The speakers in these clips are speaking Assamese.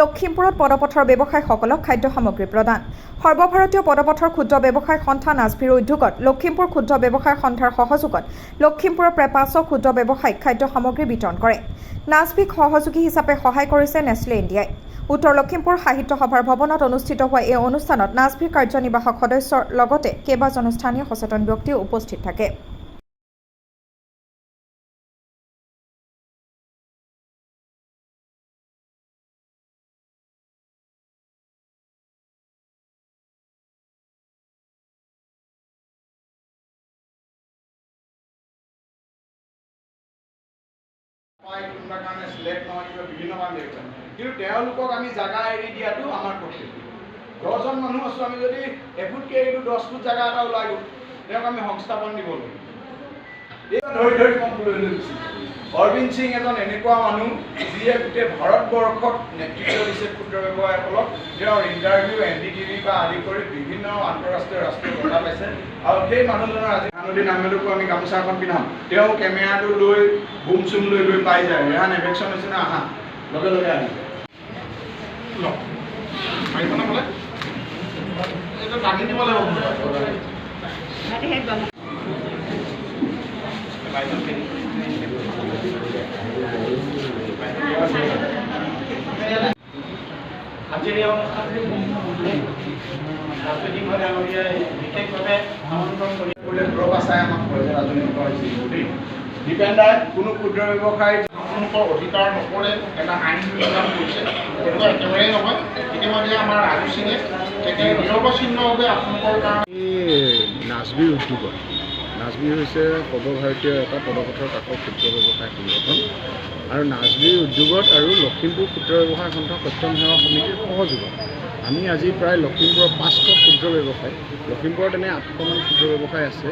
লখিমপুৰত পদপথৰ ব্যৱসায়ীসকলক খাদ্য সামগ্ৰী প্ৰদান। সৰ্বভাৰতীয় পদপথৰ ক্ষুদ্ৰ ব্যৱসায়ী সন্থা নাছভিৰ উদ্যোগত লখিমপুৰ ক্ষুদ্ৰ ব্যৱসায়ী সন্থাৰ সহযোগত লখিমপুৰৰ প্ৰায় 500 ক্ষুদ্ৰ ব্যৱসায়ীক খাদ্য সামগ্ৰী বিতৰণ কৰে। নাছভিক সহযোগী হিচাপে সহায় কৰিছে নেছলে ইণ্ডিয়াই। উত্তৰ লখিমপুৰ সাহিত্য সভাৰ ভৱনত অনুষ্ঠিত হোৱা এই অনুষ্ঠানত নাছভিৰ কাৰ্যনিৰ্বাহক সদস্যৰ লগতে কেইবাজনো স্থানীয় সচেতন ব্যক্তিও উপস্থিত থাকে। কোনোবা কাৰণে চিলেক্ট নহয় কিবা বিভিন্ন কাম দেখুৱায়, কিন্তু তেওঁলোকক আমি জাগা এৰি দিয়াটো আমাৰ কৰ্তব্য। 10জন মানুহ আছোঁ, আমি যদি এফুটকৈ এৰিটো 10 ফুট জাগা এটা ওলাই গ'ল, তেওঁক আমি সংস্থাপন দিব লাগিব। ধৰি ধৰি কম লৈ গৈছে। অৰবিন্দ সিং এজন এনেকুৱা মানুহ যিয়ে গোটেই ভাৰতবৰ্ষত নেতৃত্ব দিছে ক্ষুদ্ৰ ব্যৱসায়ীসকলক। তেওঁৰ ইণ্টাৰভিউ NDTV বা আদি কৰি বিভিন্ন আন্তঃৰাষ্ট্ৰীয় ৰাষ্ট্ৰীয় বঁটা পাইছে। আৰু সেই মানুহজনৰ আজি নদী নামেটোকো আমি গামোচা এখন পিন্ধাম। তেওঁ কেমেৰাটো লৈ বুম চুম লৈ লৈ পাই যায়। ৰেহান এভেকশ্যন হৈছে না, আহা লগে লগে আহি এইটো টানি দিব লাগিব। আজিৰ অনুষ্ঠানটি ৰাজনৈতিকভাৱে বিশেষভাৱে আমন্ত্ৰণ কৰি প্ৰবাচাই আমাক কয় যে ৰাজনৈতিক হৈছে দেই দীপেন্দাই কোনো ক্ষুদ্ৰ ব্যৱসায়ী আপোনালোকৰ অধিকাৰ নকৰে এটা আইন প্ৰদান কৰিছে। সেইটো একেবাৰেই নহয়। ইতিমধ্যে আমাৰ ৰাজু সিঙে নিৰৱচ্ছিন্নভাৱে আপোনালোকৰ কাৰণে নাছভিৰ উদ্যোগত নাছভিৰ হৈছে সৰ্বভাৰতীয় এটা পদপথৰ কাষৰ ক্ষুদ্ৰ ব্যৱসায় সংগঠন আৰু নাছভিৰ উদ্যোগত আৰু লখিমপুৰ ক্ষুদ্ৰ ব্যৱসায় সন্থা সত্যম সেৱা সমিতিৰ সহযোগত আমি আজি প্ৰায় লখিমপুৰৰ 500 ক্ষুদ্ৰ ব্যৱসায়, লখিমপুৰত এনে 800মান ক্ষুদ্ৰ ব্যৱসায় আছে,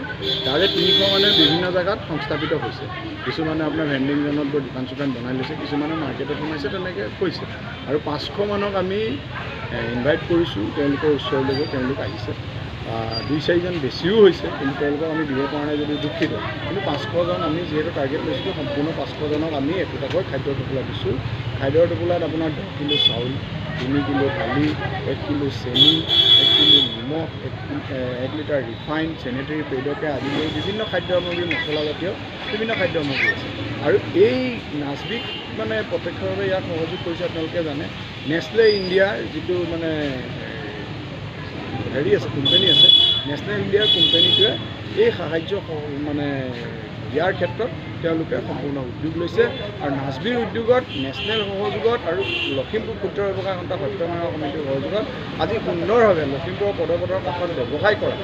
তাৰে 300 মানে বিভিন্ন জেগাত সংস্থাপিত হৈছে। কিছুমানে আপোনাৰ ভেণ্ডিং জোনত গৈ দোকান চোকান বনাই লৈছে, কিছুমানে মাৰ্কেটত সোমাইছে, তেনেকৈ হৈছে। আৰু 500 মানক আমি ইনভাইট কৰিছোঁ তেওঁলোকৰ ওচৰলৈকে, তেওঁলোক আহিছে। 2-4জন বেছিও হৈছে, কিন্তু তেওঁলোকক আমি দিব পৰা নাই যদি দুখিত। কিন্তু 500জন আমি যিহেতু টাৰ্গেট লৈছিলোঁ, সম্পূৰ্ণ 500জনক আমি একোটাকৈ খাদ্যৰ টোপোলা দিছোঁ। খাদ্যৰ টোপোলাত আপোনাৰ 10 কিলো চাউল, 3 কিলো দালি, 1 কিলো চেনি, 1 কিলো নিমখ, 1 লিটাৰ ৰিফাইন, চেনিটেৰী পেডকে আদি কৰি বিভিন্ন খাদ্য সামগ্ৰী, মছলাজাতীয় বিভিন্ন খাদ্য সামগ্ৰী আছে। আৰু এই নাছভিক মানে প্ৰত্যক্ষভাৱে ইয়াক সহযোগ কৰিছে আপোনালোকে জানে। নেছলে ইণ্ডিয়াৰ যিটো মানে হেৰি আছে, কোম্পানী আছে, নেছলে ইণ্ডিয়াৰ কোম্পানীটোৱে এই সাহায্য মানে দিয়াৰ ক্ষেত্ৰত তেওঁলোকে সম্পূৰ্ণ উদ্যোগ লৈছে। আৰু নাছভিৰ উদ্যোগত নেশ্যনেল সহযোগত আৰু লখিমপুৰ ক্ষুদ্ৰ ব্যৱসায় সন্থা সত্যম সেৱা সমিতিৰ সহযোগত আজি সুন্দৰভাৱে লখিমপুৰৰ পদপথৰ কাষত ব্যৱসায় কৰা